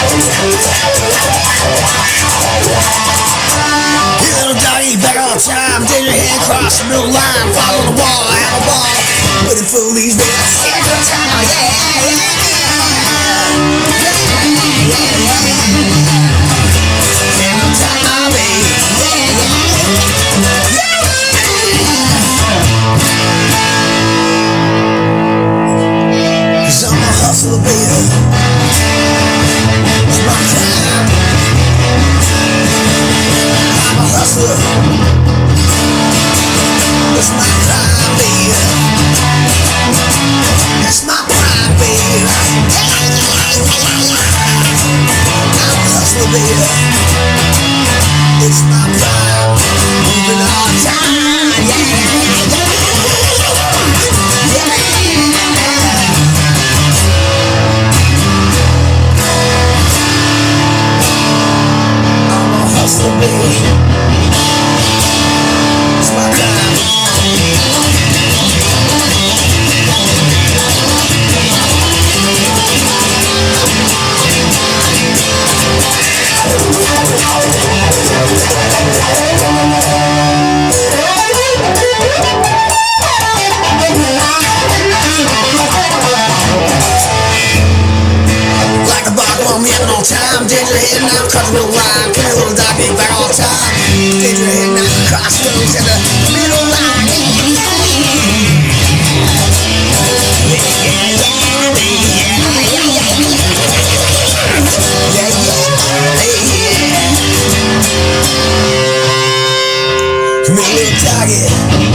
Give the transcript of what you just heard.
Little doggy, back on time. Take your hand across the middle line. Follow the wall, have a ball. Waiting for these days. Every time, every time, cause I'm a hustler, baby. It's my time. I'm a hustler. It's my time, baby. It's my prime, baby. I'm a hustler, baby. It's my prime. Moving all time. I'm a hustler, baby. It's my time. Like a bark on me having all time. Danger heading out across the middle line. Come here, little dog, get back all time. Danger heading out across the middle line. Come here, little doggy.